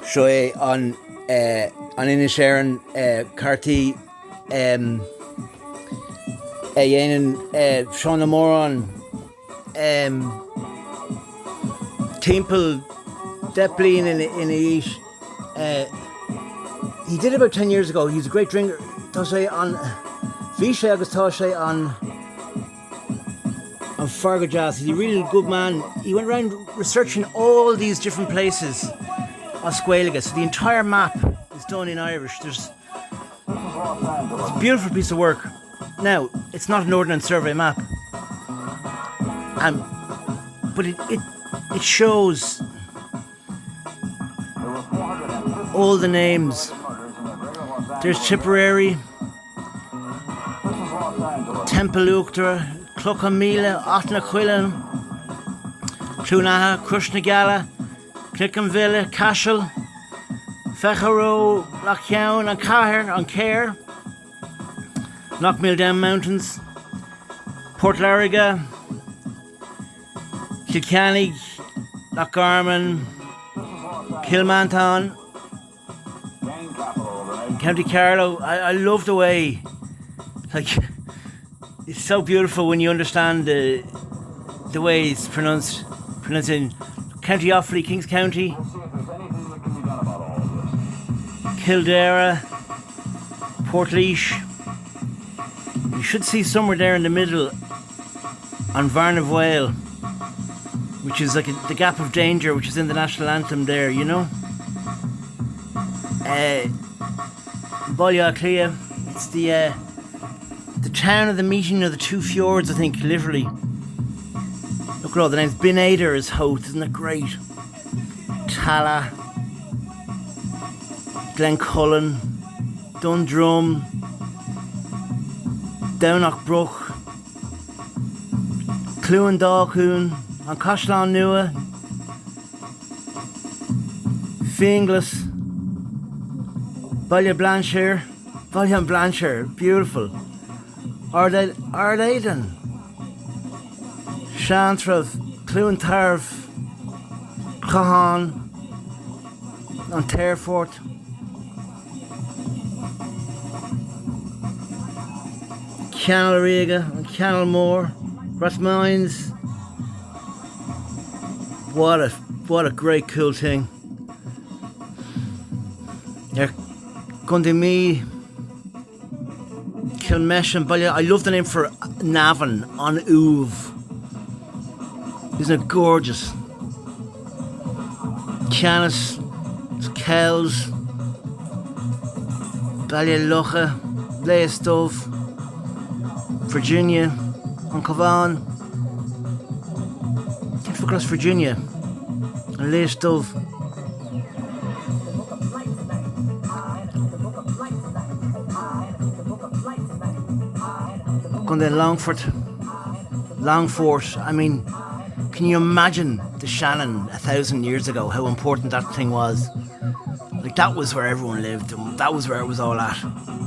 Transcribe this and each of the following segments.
Seo é an inis éan cartaí a dhéanaan Seán na Mórán timpeall Deplin in a eat. He did it about 10 years ago. He's a great drinker. Tá sé an Vishay agus tá sé on Fargo Jazz. He's a really good man. He went around researching all these different places on Squalega. So the entire map is done in Irish. It's a beautiful piece of work. Now, it's not an Ordnance Survey map, but it shows all the names. There's Tipperary, Templeuktra, Cluckamila, Athnaquillan, Clunaha, Crushnagala, Clickenville, Cashel, Fecharo, Lochdown, and Cahir, and Care, Lochmildown Mountains, Port Lariga, Kilkenny, Lochgarman, Kilmanton, County Carlow. I love the way, like, it's so beautiful when you understand the way it's pronounced in County Offaly, Kings County, Kildare, Portlaoise. You should see somewhere there in the middle on Varna of Whale, which is like the Gap of Danger, which is in the national anthem there, you know. Bolyaclia, it's the town of the meeting of the two fjords, I think, literally. Look at all the names. Binader is Hoth, isn't it great? Tala, Glencullen, Dundrum, Downachbruch, Cluandalcoon, and Coshlan Nua, Finglas, Ballion Blanchard, beautiful. Ardaidan, Shantrav, Cluantarv, Cahan, and Terfort. Canalriga and Canalmore, Rathmines. What a great cool thing. Yeah, Gundimee, Kilmesh and Ballia. I love the name for Navan on Uve. Isn't it gorgeous? Canis, Kells, Ballyalocha, Leistov, Virginia, and Cavan. Can't forget Virginia and Leistov. Gundin Longfort. I mean, can you imagine the Shannon 1,000 years ago, how important that thing was? Like, that was where everyone lived, and that was where it was all at,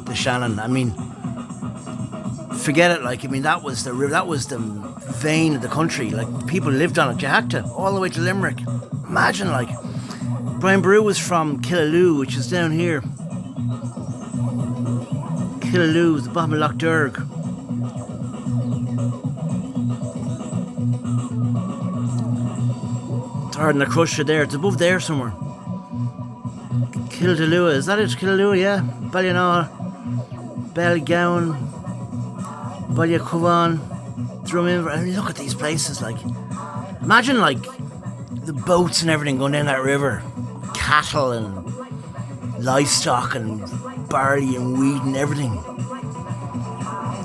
the Shannon. I mean, forget it, like, I mean, that was the vein of the country. Like, people lived on it, Jahacta, all the way to Limerick. Imagine, like, Brian Brew was from Killaloo, which is down here. Killaloo, the bottom of Loch Derg. Hard na Crusha there, it's above there somewhere. Kildalua, is that it? Kildalua, yeah. Ballinall, Belgown, Ballycovan, Drummond. I mean, look at these places, like. Imagine, like, the boats and everything going down that river. Cattle and livestock and barley and wheat and everything.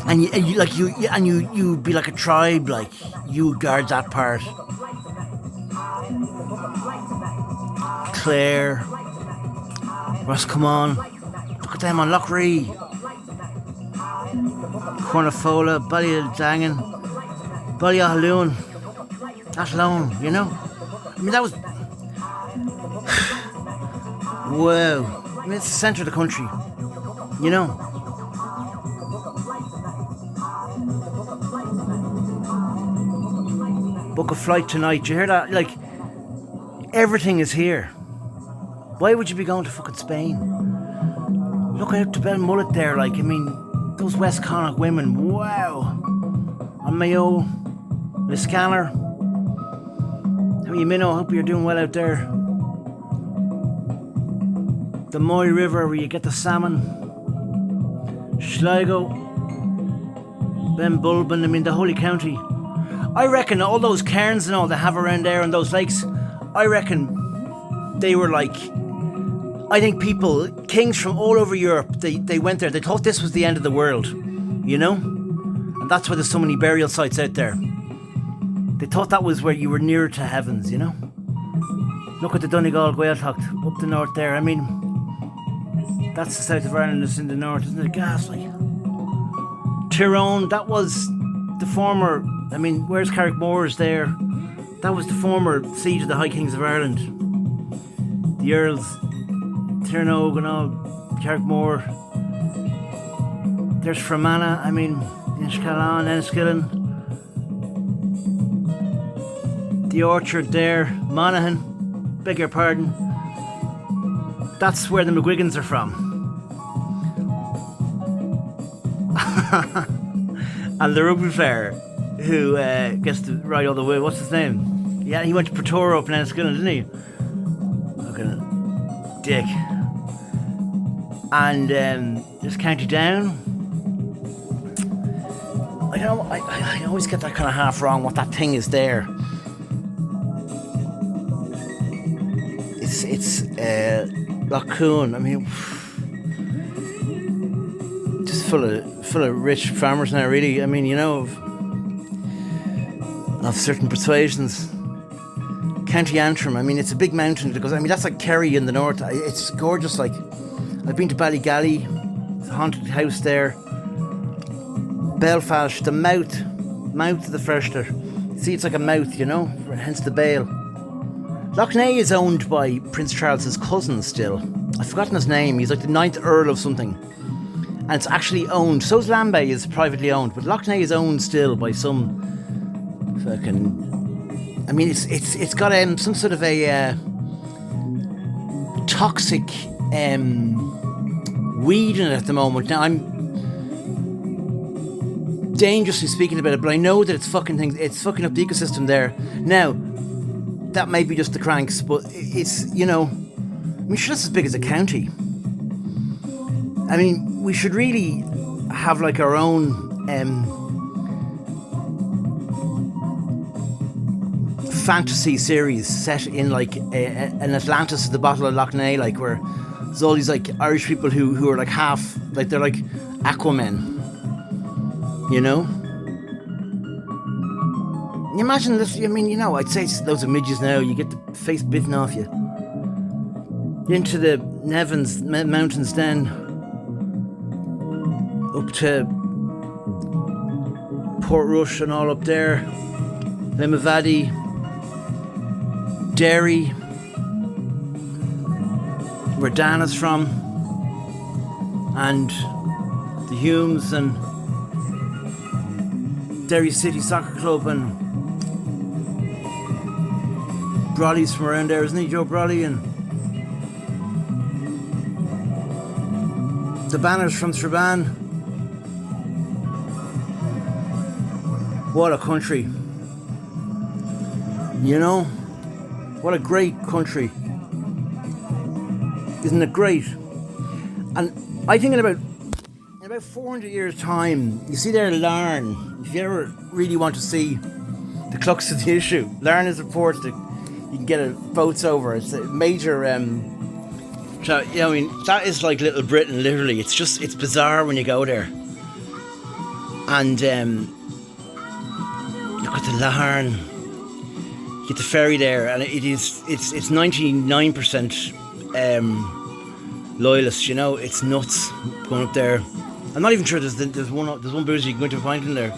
And you'd be like a tribe, like, you would guard that part. Clare, Roscommon, look at them on Loughrea, Cornafola, Ballydangan, Ballyahaloon, that alone, you know? I mean, that was... wow. I mean, it's the centre of the country, you know? Book a flight tonight, you hear that? Like, everything is here. Why would you be going to fucking Spain? Look out to Belmullet there, like, I mean, those West Connacht women, wow. On Mayo, Liscannor. How are you, Minnow? Hope you're doing well out there. The Moy River where you get the salmon. Sligo. Benbulben, I mean, the Holy County. I reckon all those cairns and all they have around there and those lakes, I reckon they were like, I think people, kings from all over Europe, they went there. They thought this was the end of the world, you know? And that's why there's so many burial sites out there. They thought that was where you were nearer to heavens, you know? Look at the Donegal Gaeltacht up the north there. I mean, that's the south of Ireland, it's in the north, isn't it? Gas, like. Tyrone, that was the former, I mean, where's Carrickmore's there? That was the former seat of the High Kings of Ireland. The Earls, Tirnogue and all, Carrickmore. There's Fermanagh, I mean, Inishcalan, Enniskillen. The Orchard there, Monaghan, beg your pardon. That's where the McGuigans are from. And the rugby player who gets to ride all the way, what's his name? Yeah, he went to Pretoria up in Enniskillen, didn't he? Fucking dick. And there's County Down. I always get that kind of half wrong what that thing is there. It's Lough Coon. I mean, just full of rich farmers now, really. I mean, you know, of certain persuasions. County Antrim, I mean, it's a big mountain that goes, I mean, that's like Kerry in the north. It's gorgeous. Like, I've been to Ballygally, it's a haunted house there. Belfast, the mouth of the Freshter. See, it's like a mouth, you know, hence the Bale. Lough Neagh is owned by Prince Charles's cousin still. I've forgotten his name. He's like the 9th Earl of something. And it's actually owned. So's Lambay is privately owned, but Lough Neagh is owned still by some fucking. I mean, it's got some sort of a toxic weed in it at the moment. Now I'm dangerously speaking about it, but I know that it's fucking things. It's fucking up the ecosystem there. Now that may be just the cranks, but it's, you know, I mean, sure, that's as big as a county. I mean, we should really have like our own fantasy series set in like an Atlantis at the bottom of Lough Neagh, like where there's all these like Irish people who are like half, like they're like Aquaman, you know? Can you imagine this? I mean, you know, I'd say it's loads of midges now. You get the face bitten off you. You're into the Nevins Mountains then. Up to Portrush and all up there. Limavady. Derry. Where Dan is from. And the Humes and Derry City Soccer Club and Broddy's from around there, isn't he? Joe Broddy, and the Banners from Strabane. What a country. You know? What a great country. Isn't it great? And I think in about 400 years' time, you see there Larne, if you ever really want to see the crux of the issue, Larne is a port that you can get boats over. It's a major, so, you know, I mean, that is like Little Britain, literally. It's bizarre when you go there. And look at the Larne. You get the ferry there, and it's 99% loyalists, you know. It's nuts going up there. I'm not even sure there's one booze you can go to find in there.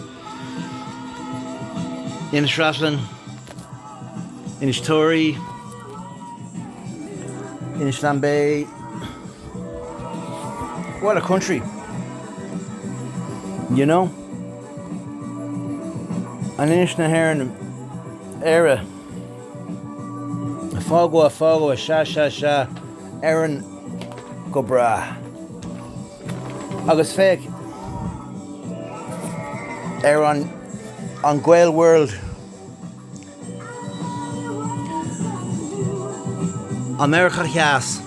Innisfraslin, Innistorey, Innisflambe. What a country, you know. And Innisnahairn era. Fágua, sha. Aaron Gobra. Agus féic an Gael World America Cheas,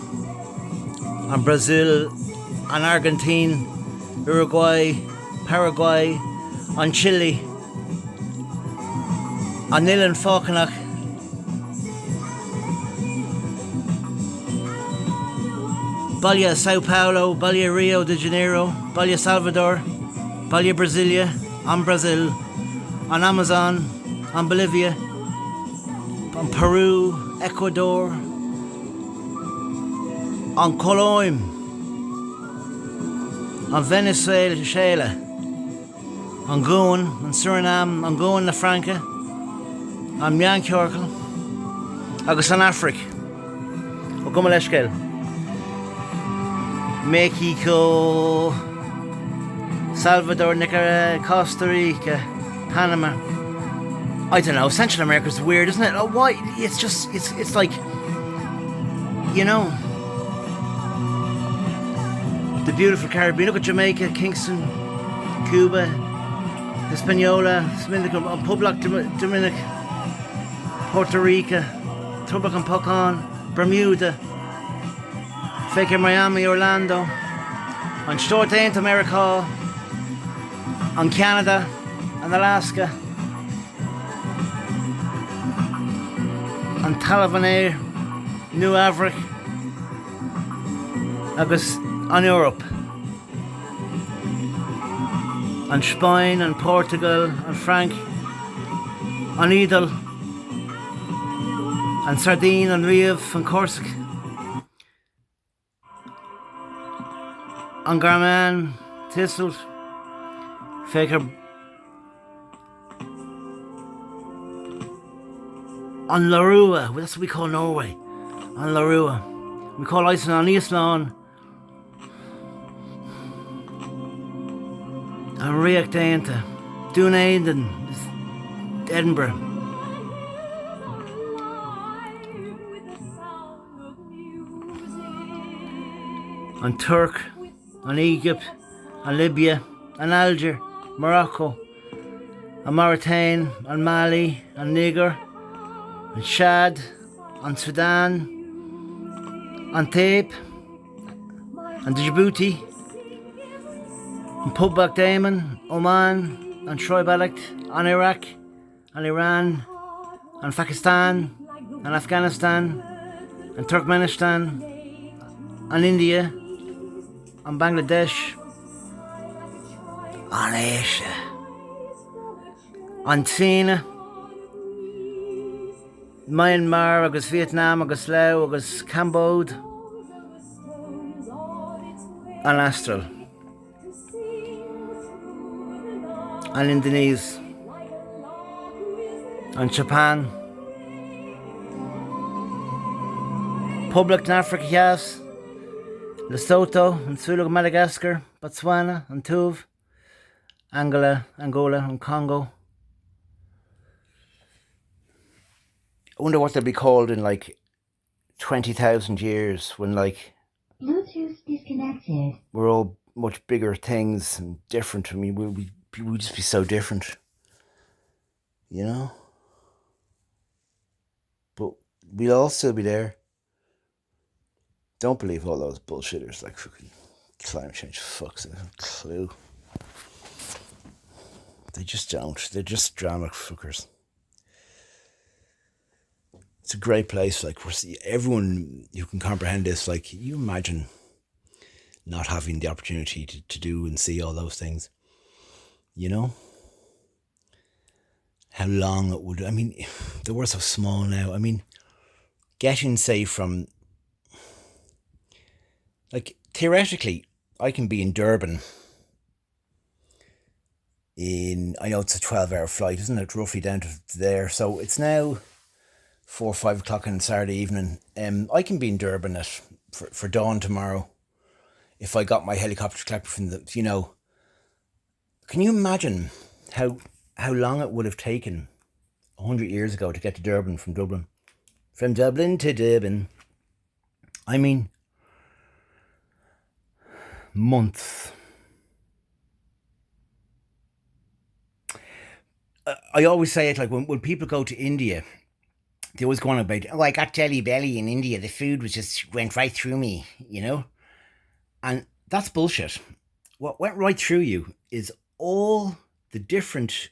an Brazil, an Argentine, Uruguay, Paraguay, an Chile, an Nilan Falkenach, Balia Sao Paulo, Balia Rio de Janeiro, Balia Salvador, Balia Brasilia, an Brazil, an Amazon, an Bolivia, an Peru, Ecuador, an Cologne, an Venezuela, an Goan, an Suriname, an Goan na Franca, an Mianchorkel, agus an Afric, o goma leisceil. Mexico, Salvador, Nicaragua, Costa Rica, Panama. I don't know, Central America's weird, isn't it? Oh, why? It's like, you know, the beautiful Caribbean. Look at Jamaica, Kingston, Cuba, Hispaniola, Public Dominic, Puerto Rico, Tubac and Pucón, Bermuda, Faker Miami, Orlando, on Stortaint America, on Canada, and Alaska, on Talavanair, New Avric, agus on Europe, on Spain, on Portugal, on Frank, on Idle, on Sardine, on Rive, on Corsica, on Garman, Thistle, Faker, on Larua, well, that's what we call Norway, on Larua. We call Iceland on Eastlawn, on Riach Dainta, Dunaden, Edinburgh, on Turk, on Egypt, on Libya, on Alger, Morocco, on Mauritania, on Mali, on Niger, on Chad, on Sudan, on Tape, on Djibouti, on Pubak Daman, Oman, on Troy Balak, on Iraq, on Iran, on Pakistan, on Afghanistan, on Turkmenistan, on India, on Bangladesh, on Asia, on China, Myanmar, agus Vietnam, agus Laos, agus Cambodia, on Astral, on Indonesia, on Japan, Public Africa Yas, Lesotho, and Sulu, Madagascar, Botswana, and Tuvalu, Angola, and Congo. I wonder what they'll be called in like 20,000 years when like Bluetooth disconnected. We're all much bigger things and different. I mean, we'll just be so different, you know? But we'll all still be there. Don't believe all those bullshitters like fucking climate change fucks. They have no clue. They just don't. They're just drama fuckers. It's a great place. Like, everyone who can comprehend this, like, can you imagine not having the opportunity to do and see all those things? You know? How long it would... I mean, the world's so small now. I mean, getting, say, from... Like, theoretically, I can be in Durban I know it's a 12-hour flight, isn't it? Roughly down to there. So it's now 4 or 5 o'clock on Saturday evening. I can be in Durban for dawn tomorrow if I got my helicopter collected from the, you know. Can you imagine how long it would have taken 100 years ago to get to Durban from Dublin? From Dublin to Durban. I mean, months. I always say it like when people go to India, they always go on about, oh, I got jelly belly in India. The food was just went right through me, you know? And that's bullshit. What went right through you is all the different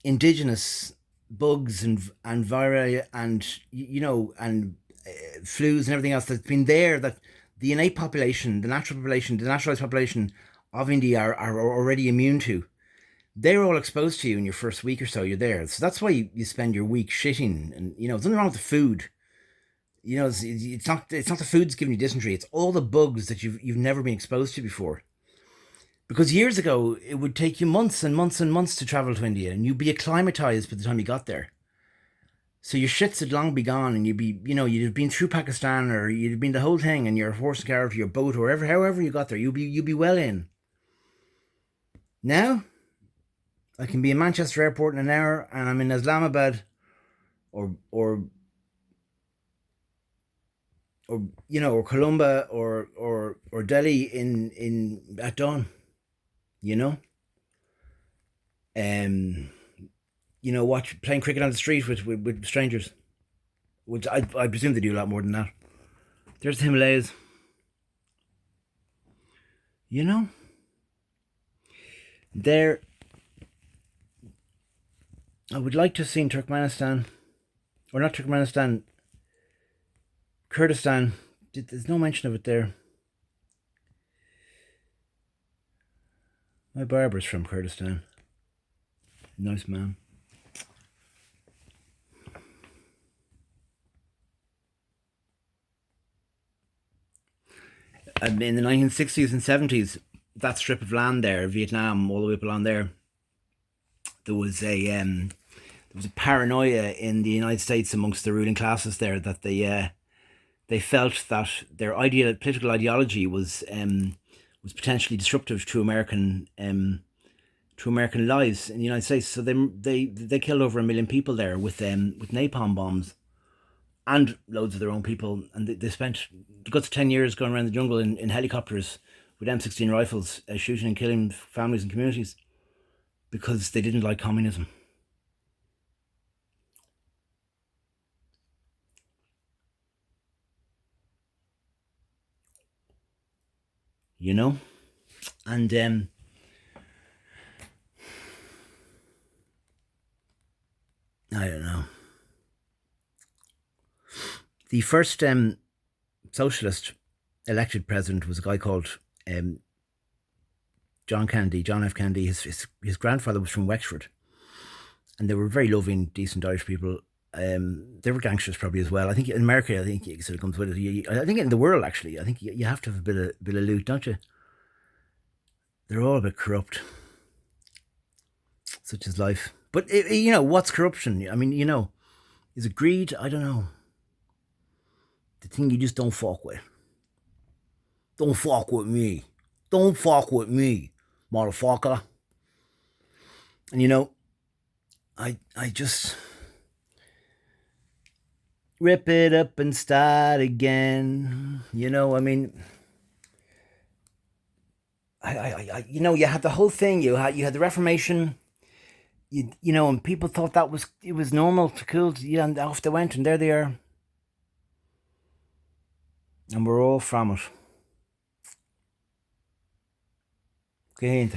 indigenous bugs and vira and, and flus and everything else that's been there, that the innate population, the natural population, the naturalized population of India are already immune to. They're all exposed to you in your first week or so you're there. So that's why you spend your week shitting. And, there's nothing wrong with the food. It's not the food's giving you dysentery. It's all the bugs that you've never been exposed to before. Because years ago, it would take you months and months and months to travel to India, and you'd be acclimatized by the time you got there. So your shits had long be gone, and you'd have been through Pakistan, or you'd have been the whole thing, and your horse and carriage, your boat, or however you got there, you'd be well in. Now, I can be in Manchester Airport in an hour, and I'm in Islamabad, or Colombo, or Delhi in at dawn. Watch playing cricket on the street with strangers, which I presume they do a lot more than that. There's the Himalayas. There. I would like to have seen Turkmenistan, or not Turkmenistan, Kurdistan. There's no mention of it there. My barber's from Kurdistan. Nice man. In the 1960s and 70s, that strip of land there, Vietnam, all the way up along there, there was a paranoia in the United States amongst the ruling classes there that they felt that their political ideology was potentially disruptive to American lives in the United States. So they killed over 1 million people there with napalm bombs, and loads of their own people. And they spent the guts of 10 years going around the jungle in helicopters with M16 rifles, shooting and killing families and communities because they didn't like communism. And I don't know. The first socialist elected president was a guy called John F. Kennedy. His grandfather was from Wexford, and they were very loving, decent Irish people. They were gangsters probably as well. I think in America, it sort of comes with it. I think in the world, actually, I think you have to have a bit of loot, don't you? They're all a bit corrupt. Such is life. But what's corruption? I mean, is it greed? I don't know. The thing you just don't fuck with. Don't fuck with me. Don't fuck with me, motherfucker. And I just rip it up and start again. I mean, you had the whole thing. You had the Reformation. And people thought it was normal to cool. And off they went, and there they are. And we're all from it. Okay,